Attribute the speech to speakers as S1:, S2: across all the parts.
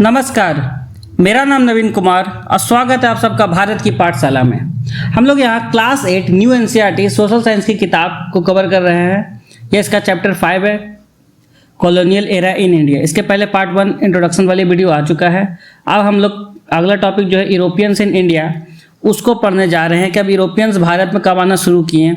S1: नमस्कार, मेरा नाम नवीन कुमार और स्वागत है आप सबका भारत की पाठशाला में। हम लोग यहाँ class 8 new NCERT social science की किताब को कवर कर रहे हैं। ये इसका चैप्टर 5 है, कॉलोनियल एरा इन इंडिया। इसके पहले पार्ट 1 इंट्रोडक्शन वाली वीडियो आ चुका है। अब हम लोग अगला टॉपिक जो है यूरोपियंस इन इंडिया, उसको पढ़ने जा रहे हैं कि अब यूरोपियंस भारत में कब आना शुरू किए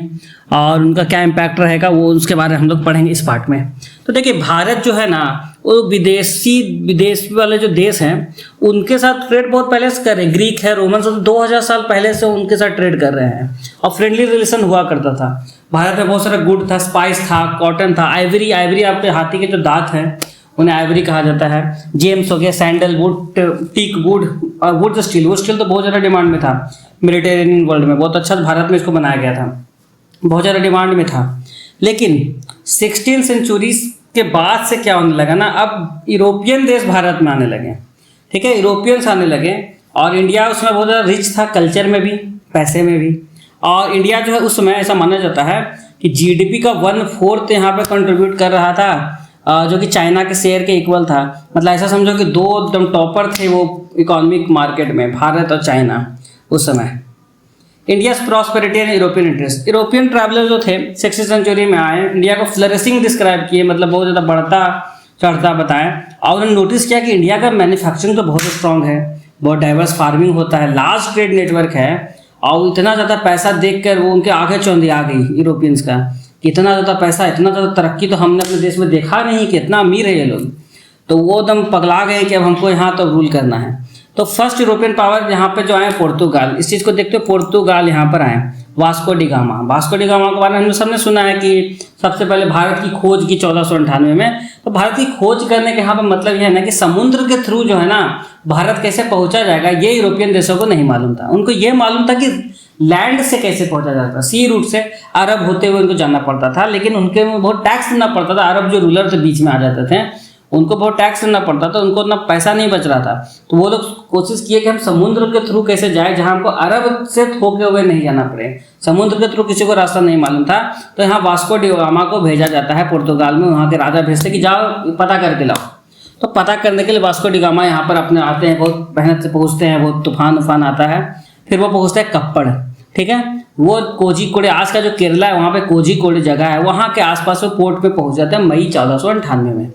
S1: और उनका क्या इम्पैक्ट रहेगा, वो उसके बारे में हम लोग पढ़ेंगे इस पार्ट में। तो देखिए, भारत जो है ना, वो विदेश वाले जो देश हैं उनके साथ ट्रेड बहुत पहले से कर रहे हैं। ग्रीक है, रोमन से 2000 साल पहले से उनके साथ ट्रेड कर रहे हैं और फ्रेंडली रिलेशन हुआ करता था। भारत में बहुत सारा गुड था, स्पाइस था, कॉटन था, आइवरी आपके हाथी के जो दांत हैं उन्हें आइवरी कहा जाता है। जेम्स हो गया, सैंडलवुड, टीक वुड और वुड स्टील। वो स्टील तो बहुत ज़्यादा डिमांड में था मेडिटेरेनियन वर्ल्ड में, बहुत अच्छा भारत में इसको बनाया गया था, बहुत ज़्यादा डिमांड में था। लेकिन 16th सेंचुरी के बाद से क्या होने लगा ना, अब यूरोपियन देश भारत में आने लगे। ठीक है, यूरोपियंस आने लगे और इंडिया उसमें बहुत ज़्यादा रिच था, कल्चर में भी, पैसे में भी। और इंडिया जो है उस समय ऐसा माना जाता है कि जीडीपी का 1/4 यहाँ पे कंट्रीब्यूट कर रहा था, जो कि चाइना के शेयर के इक्वल था। मतलब ऐसा समझो कि दो एकदम टॉपर थे वो इकोनॉमिक मार्केट में, भारत और चाइना उस समय। India's prosperity and European interest. European traveller जो थे 16th सेंचुरी में आए, इंडिया को फ्लरिशिंग डिस्क्राइब किए, मतलब बहुत ज़्यादा बढ़ता चढ़ता बताएं। और उन्होंने नोटिस किया कि इंडिया का मैन्युफैक्चरिंग तो बहुत स्ट्रांग है, बहुत डाइवर्स फार्मिंग होता है, लार्ज ट्रेड नेटवर्क है। और इतना ज़्यादा पैसा देखकर वो उनके आंखें चौंधी आ गई यूरोपियंस का, कि इतना ज़्यादा पैसा, इतना ज़्यादा तरक्की तो हमने अपने देश में देखा नहीं, कि इतना अमीर है ये लोग। तो वो एकदम पगला गए कि अब हमको यहाँ तो रूल करना है। तो फर्स्ट यूरोपियन पावर यहाँ पे जो आए पोर्तुगाल। इस चीज़ को देखते हो, पोर्तुगाल यहाँ पर आए। वास्को डी गामा के बारे में हमने सबने सुना है कि सबसे पहले भारत की खोज की 1498 में। तो भारत की खोज करने के यहाँ पर मतलब यह है ना कि समुद्र के थ्रू जो है ना भारत कैसे पहुँचा जाएगा, ये यूरोपियन देशों को नहीं मालूम था। उनको ये मालूम था कि लैंड से कैसे पहुंचा जाता, सी रूट से अरब होते हुए उनको जाना पड़ता था। लेकिन उनके में बहुत टैक्स देना पड़ता था, अरब जो रूलर थे बीच में आ जाते थे, उनको बहुत टैक्स देना पड़ता था, उनको उतना पैसा नहीं बच रहा था। तो वो लोग कोशिश किए कि हम समुद्र के थ्रू कैसे जाए, जहाँ हमको अरब से होके हुए नहीं जाना पड़े। समुद्र के थ्रू किसी को रास्ता नहीं मालूम था, तो यहाँ वास्को डी गामा को भेजा जाता है पोर्तुगाल में। वहाँ के राजा भेजते कि जाओ पता करके लाओ। तो पता करने के लिए वास्को डी गामा यहाँ पर अपने आते हैं, बहुत मेहनत से पहुँचते हैं, बहुत तूफान आता है। फिर वो पहुँचते हैं कप्पड़। ठीक है, वो कोझिकोड, आज का जो केरला है वहाँ पे कोझिकोड जगह है, वहाँ के आसपास वो पोर्ट पे पहुँच जाते हैं मई 1498 में।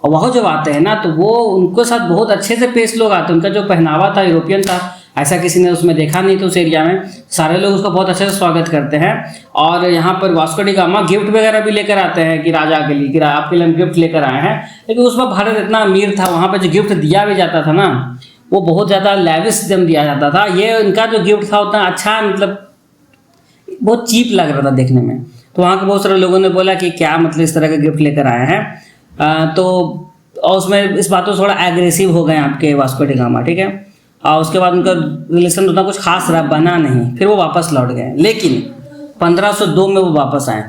S1: और वहाँ जब आते हैं ना तो वो उनके साथ बहुत अच्छे से पेश लोग आते हैं। उनका जो पहनावा था यूरोपियन था, ऐसा किसी ने उसमें देखा नहीं था उस एरिया में। सारे लोग उसका बहुत अच्छे से स्वागत करते हैं। और यहाँ पर वास्को डी गामा गिफ्ट वगैरह भी लेकर आते हैं कि राजा के लिए, कि आपके लिए हम गिफ्ट लेकर आए हैं। लेकिन उस वक्त भारत इतना अमीर था, वहाँ पर जो गिफ्ट दिया भी जाता था ना वो बहुत ज़्यादा लेविश दिया जाता था। ये उनका जो गिफ्ट था उतना अच्छा, मतलब बहुत चीप लग रहा था देखने में। तो वहाँ के बहुत सारे लोगों ने बोला कि क्या मतलब इस तरह का गिफ्ट लेकर आए हैं। तो और उसमें इस बात को थोड़ा एग्रेसिव हो गए आपके वास्को डी गामा। ठीक है, और उसके बाद उनका रिलेशन उतना कुछ खास रहा बना नहीं, फिर वो वापस लौट गए। लेकिन 1502 में वो वापस आए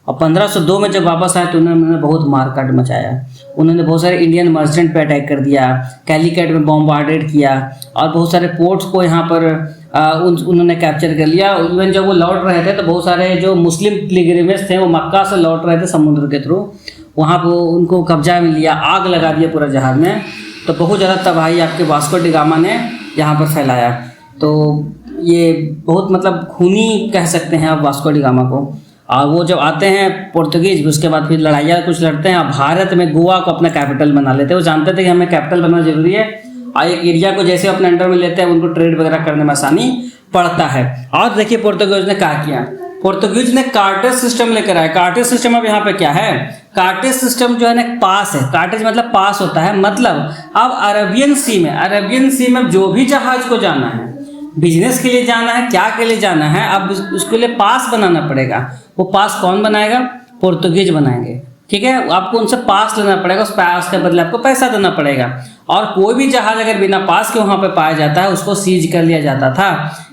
S1: और 1502 में जब वापस आए तो उन्होंने बहुत मारकाट मचाया। उन्होंने बहुत सारे इंडियन मर्चेंट पे अटैक कर दिया, कैलिकट में बॉम्बार्डेड किया और बहुत सारे पोर्ट्स को यहाँ पर उन्होंने कैप्चर कर लिया। इवन जब वो लौट रहे थे तो बहुत सारे जो मुस्लिम पिलग्रिमेज थे वो मक्का से लौट रहे थे समुद्र के थ्रू, वहाँ पर उनको कब्जा में लिया, आग लगा दिया पूरा जहाज में। तो बहुत ज़्यादा तबाही आपके वास्को डी गामा ने यहाँ पर फैलाया। तो ये बहुत मतलब खूनी कह सकते हैं आप वास्को डी गामा को। और वो जब आते हैं पोर्तुगीज, उसके बाद फिर लड़ाइयाँ कुछ लड़ते हैं और भारत में गोवा को अपना कैपिटल बना लेते हैं। वो जानते थे कि हमें कैपिटल बनना जरूरी है और एक एरिया को जैसे अपने अंडर में लेते हैं उनको ट्रेड वगैरह करने में आसानी पड़ता है। और देखिए पोर्तुगीज ने क्या किया, पोर्तुगीज ने कार्टेज सिस्टम लेकर आए। कार्टेज सिस्टम अब यहाँ पे क्या है, कार्टेज सिस्टम जो है ना पास है। कार्टेज मतलब पास होता है, मतलब अब अरेबियन सी में जो भी जहाज को जाना है, बिजनेस के लिए जाना है, क्या के लिए जाना है, अब उसके लिए पास बनाना पड़ेगा। वो पास कौन बनाएगा, पोर्तुगीज बनाएंगे। ठीक है, आपको उनसे पास लेना पड़ेगा, उस पास के बदले आपको पैसा देना पड़ेगा। और कोई भी जहाज अगर बिना पास के वहाँ पे पाया जाता है उसको सीज कर लिया जाता था।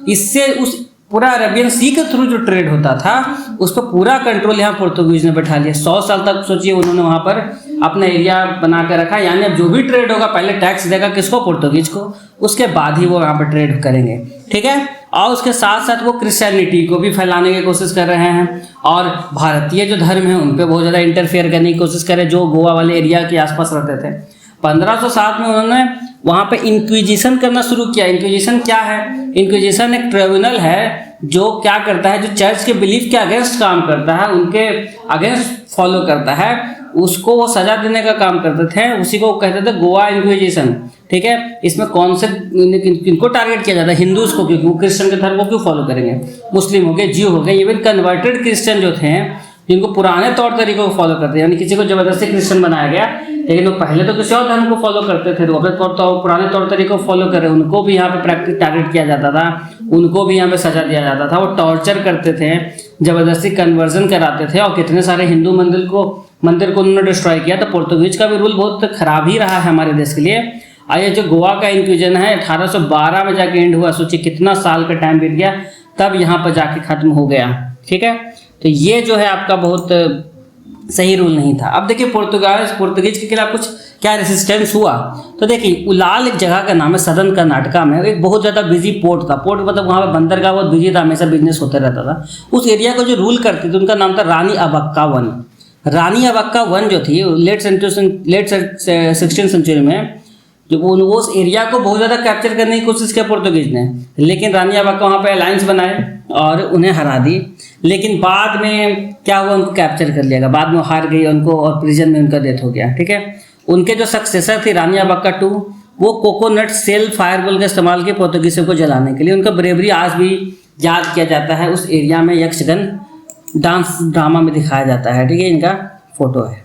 S1: इससे उस पूरा अरेबियन सी के थ्रू जो ट्रेड होता था उस पर पूरा कंट्रोल यहाँ पोर्तुगीज ने बैठा लिया। 100 साल तक सोचिए उन्होंने वहाँ पर अपना एरिया बना कर रखा। यानी अब जो भी ट्रेड होगा पहले टैक्स देगा किसको, पोर्तुगीज को, उसके बाद ही वो यहाँ पर ट्रेड करेंगे। ठीक है, और उसके साथ साथ वो क्रिश्चियनिटी को भी फैलाने की कोशिश कर रहे हैं और भारतीय जो धर्म है उन पर बहुत ज़्यादा इंटरफेयर करने की कोशिश कर रहे हैं जो गोवा वाले एरिया के आसपास रहते थे। 1507 में उन्होंने वहाँ पे इंक्विजिशन करना शुरू किया। इंक्विजिशन क्या है? इंक्विजिशन एक ट्रिब्यूनल है जो क्या करता है, जो चर्च के बिलीफ के अगेंस्ट काम करता है, उनके अगेंस्ट फॉलो करता है, उसको वो सजा देने का काम करते थे। उसी को कहते थे गोवा इंक्विजिशन। ठीक है, इसमें कौन से किनको टारगेट किया जाता है? हिंदूज को, क्योंकि वो क्रिश्चियन के धर्म को क्यों फॉलो करेंगे? मुस्लिम हो गए, ज्यू हो गए, इवन कन्वर्टेड क्रिश्चियन जो थे जिनको पुराने तौर तरीकों को फॉलो करते हैं, यानी किसी को जबरदस्ती क्रिश्चियन बनाया गया, लेकिन वो पहले तो किसी और धर्म को फॉलो करते थे, तो अपने पुराने तौर तरीकों को फॉलो कर रहे, उनको भी यहाँ पे प्रैक्टिस टारगेट किया जाता था, उनको भी यहाँ पे सजा दिया जाता था। वो टॉर्चर करते थे, जबरदस्ती कन्वर्जन कराते थे, और कितने सारे हिंदू मंदिर को उन्होंने डिस्ट्रॉय किया। तो पोर्तुगीज का भी रूल बहुत खराब ही रहा है हमारे देश के लिए। आइए, जो गोवा का इंक्विजन है 1812 में जाके एंड हुआ। सोचिए कितना साल का टाइम बीत गया, तब यहाँ पर जाके खत्म हो गया। ठीक है, तो ये जो है आपका बहुत सही रूल नहीं था। अब देखिए पोर्तुगीज के खिलाफ कुछ क्या रेसिस्टेंस हुआ। तो देखिए उलाल एक जगह का नाम है, सदर्न कर्नाटका में, एक बहुत ज़्यादा बिजी पोर्ट था। पोर्ट मतलब वहाँ पे बंदरगाह बहुत बिजी था, हमेशा बिजनेस होता रहता था। उस एरिया को जो रूल करती थी उनका नाम था रानी अबक्का वन। रानी अबक्का वन जो थी लेट 16th सेंचुरी में, जो उस एरिया को बहुत ज़्यादा कैप्चर करने की कोशिश किया पोर्तुगीज ने, लेकिन रानी अबक्का वहाँ पे अलायंस बनाए और उन्हें हरा दी। लेकिन बाद में क्या हुआ, उनको कैप्चर कर लिया गया, बाद में हार गई उनको और प्रिजन में उनका डेथ हो गया। ठीक है, उनके जो सक्सेसर थी रानी अबक्का 2, वो कोकोनट सेल फायरबॉल का इस्तेमाल किया पोर्तुगीजों को जलाने के लिए। उनका ब्रेवरी आज भी याद किया जाता है। उस एरिया में यक्षगन डांस ड्रामा में दिखाया जाता है। ठीक है, इनका फोटो है।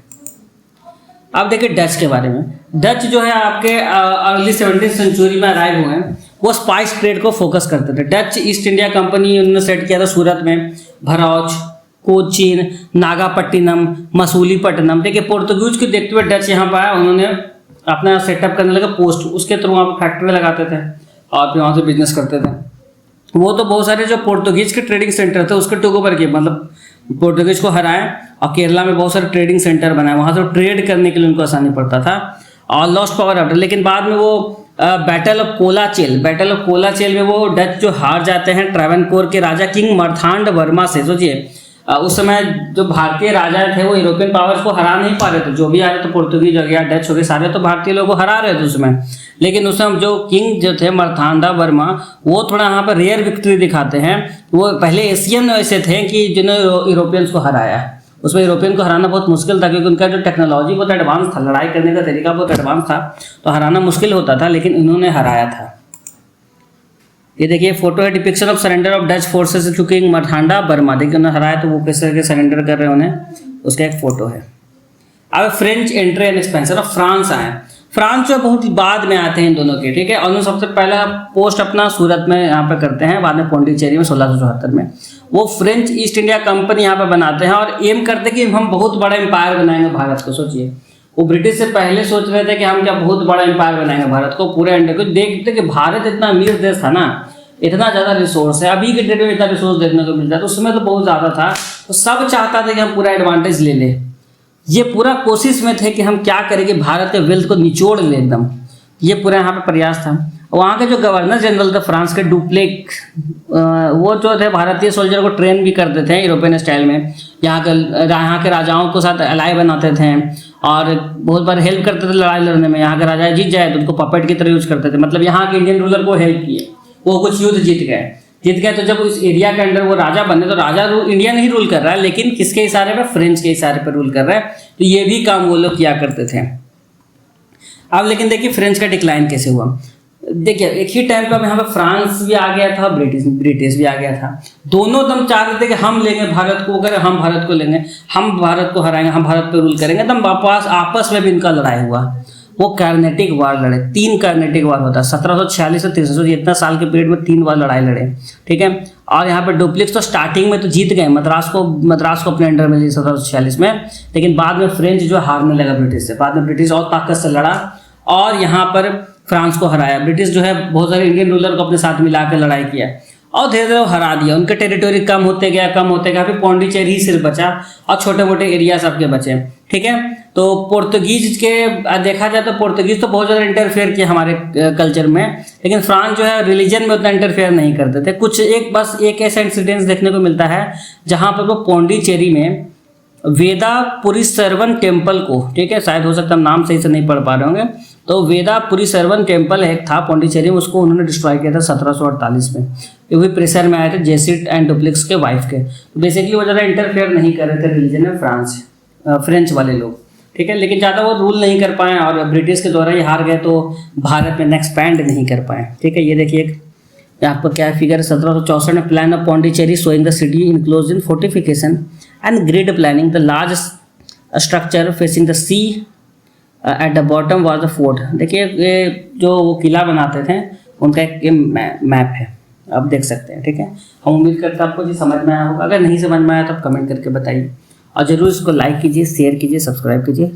S1: अब देखिए डच के बारे में। डच जो है आपके अर्ली 17th सेंचुरी में अराइव हुए हैं। वो स्पाइस ट्रेड को फोकस करते थे। डच ईस्ट इंडिया कंपनी उन्होंने सेट किया था सूरत में, भरौच, कोचीन, नागापट्टिनम, मसूलीपट्टनम। देखिए पोर्तुगीज को देखते हुए डच यहाँ पर आया, उन्होंने अपना सेटअप करने लगा पोस्ट, उसके थ्रू वहाँ पर फैक्ट्री लगाते थे और फिर वहाँ से बिजनेस करते थे। वो तो बहुत सारे जो पोर्तुगीज के ट्रेडिंग सेंटर थे उसके टुक ओवर किए, मतलब पोर्तुगीज को हराएं, और केरला में बहुत सारे ट्रेडिंग सेंटर बनाए, वहाँ से ट्रेड करने के लिए उनको आसानी पड़ता था। और लॉस्ट पावर आफ्टर, लेकिन बाद में वो बैटल ऑफ कोलाचेल में वो डच जो हार जाते हैं ट्रावनकोर के राजा किंग मार्थांड वर्मा से। सोचिए उस समय जो भारतीय राजा थे वो यूरोपियन पावर्स को हरा नहीं पा रहे थे, जो भी आ रहे थे पोर्तुगीज हो गया, डच हो गए, सारे तो भारतीय लोगों को हरा रहे थे उसमें। लेकिन उस समय जो किंग जो थे मार्थांडा वर्मा, वो थोड़ा यहाँ पर रेयर विक्ट्री दिखाते हैं। वो पहले एशियन ऐसे थे कि जिन्होंने यूरोपियंस को हराया। उसमें यूरोपियन को हराना बहुत मुश्किल था, क्योंकि उनका जो टेक्नोलॉजी बहुत एडवांस था, लड़ाई करने का तरीका बहुत एडवांस था, तो हराना मुश्किल होता था, लेकिन इन्होंने हराया था। ये देखिए फोटो है, depiction of surrender of Dutch forces to king Marthanda Varma. देखिए उन्होंने हराया तो वो किस तरह के सरेंडर कर रहे हैं उन्हें, उसका एक फोटो है। अब French entry and expansion of France आए। फ्रांस जो बहुत बाद में आते हैं इन दोनों के। ठीक है, और उन्होंने सबसे पहला पोस्ट अपना सूरत में यहाँ पे करते हैं, बाद में पौंडीचेरी में 1674 में। वो फ्रेंच ईस्ट इंडिया कंपनी यहाँ पे बनाते हैं और एम करते कि हम बहुत बड़ा एम्पायर बनाएंगे भारत को। सोचिए वो ब्रिटिश से पहले सोच रहे थे कि हम क्या बहुत बड़ा एम्पायर बनाएंगे भारत को, पूरे इंडिया को। देखते कि भारत इतना अमीर देश था ना, इतना ज़्यादा रिसोर्स है, अभी के डेट में इतना रिसोर्स देखने को मिलता है, तो उसमें तो बहुत ज़्यादा था, तो सब चाहता था कि हम पूरा एडवांटेज ले लें। ये पूरा कोशिश में थे कि हम क्या करेंगे, भारत के वेल्थ को निचोड़ ले एकदम, ये पूरा यहाँ पे प्रयास था। वहाँ के जो गवर्नर जनरल थे फ्रांस के, डुप्लेक, वो जो थे भारतीय सोल्जर को ट्रेन भी करते थे यूरोपियन स्टाइल में, यहाँ के राजाओं के साथ अलाई बनाते थे और बहुत बार हेल्प करते थे लड़ाई लड़ने में। यहाँ के राजा जीत जाए तो उनको पपेट की तरह यूज करते थे, मतलब यहाँ के इंडियन रूलर को हेल्प किए, वो कुछ युद्ध जीत गए। तो जब उस एरिया के अंडर वो राजा बने, तो राजा इंडिया नहीं रूल कर रहा है, लेकिन किसके इशारे पर, फ्रेंच के इशारे पर रूल कर रहा है। तो ये भी काम वो लोग किया करते थे। अब लेकिन देखिए फ्रेंच का डिक्लाइन कैसे हुआ। देखिए एक ही टाइम पर यहाँ पे फ्रांस भी आ गया था, ब्रिटिश भी आ गया था। दोनों दम चाह रहे थे कि हम लेंगे भारत को, अगर हम भारत को लेंगे, हम भारत को हराएंगे, हम भारत पे रूल करेंगे। तब आपस में भी इनका लड़ाई हुआ। वो कार्नेटिक वार लड़े, 3 कार्नेटिक वार होता है 1746 से 1300, इतना साल के पीरियड में 3 बार लड़ाई लड़े। ठीक है, और यहाँ पे डुप्लेक्स तो स्टार्टिंग में तो जीत गए, मद्रास को अपने अंडर में लिए 1746 में, लेकिन बाद में फ्रेंच जो हारने लगा ब्रिटिश से। बाद में ब्रिटिश और ताकत से लड़ा और यहाँ पर फ्रांस को हराया। ब्रिटिश जो है बहुत सारे इंडियन रूलर को अपने साथ मिला कर लड़ाई किया और धीरे धीरे हरा दिया। उनके टेरिटोरी कम होते गया, फिर पौंडीचेरी ही सिर्फ बचा और छोटे मोटे एरिया सबके बचे। ठीक है, तो पोर्तुगीज के देखा जाए तो पोर्तुगीज तो बहुत ज़्यादा इंटरफेयर किया हमारे कल्चर में, लेकिन फ्रांस जो है रिलीजन में उतना इंटरफेयर नहीं करते थे। बस एक ऐसा इंसिडेंस देखने को मिलता है जहाँ पर वो पौंडीचेरी में वेदापुरीश्वरन टेम्पल को, ठीक है, शायद हो सकता है हम नाम सही से नहीं पढ़ पा रहे होंगे, तो वेदापुरी सर्वन टेम्पल एक था पौंडीचेरी में, उसको उन्होंने डिस्ट्रॉय किया था 1748 में। ये भी प्रेशर में आए थे जेसिट एंड डुप्लिक्स के वाइफ के। तो बेसिकली वो ज़्यादा इंटरफेयर नहीं कर रहे थे रिलीजन में फ्रेंच वाले लोग, ठीक है, लेकिन ज़्यादा वो रूल नहीं कर पाए और ब्रिटिश के द्वारा ही हार गए, तो भारत में एक्सपैंड नहीं कर पाए, ठीक है। ये देखिए यहाँ पर क्या फिगर 1764 में plan of Pondicherry showing the city enclose in fortification and grid planning the large structure facing the sea at the bottom was the fort. देखिए ये जो वो किला बनाते थे उनका एक मैप है, आप देख सकते हैं, ठीक है। हम उम्मीद करते हैं आपको जी समझ में आया होगा। अगर नहीं समझ में आया तो आप कमेंट करके बताइए और ज़रूर इसको लाइक कीजिए, शेयर कीजिए, सब्सक्राइब कीजिए।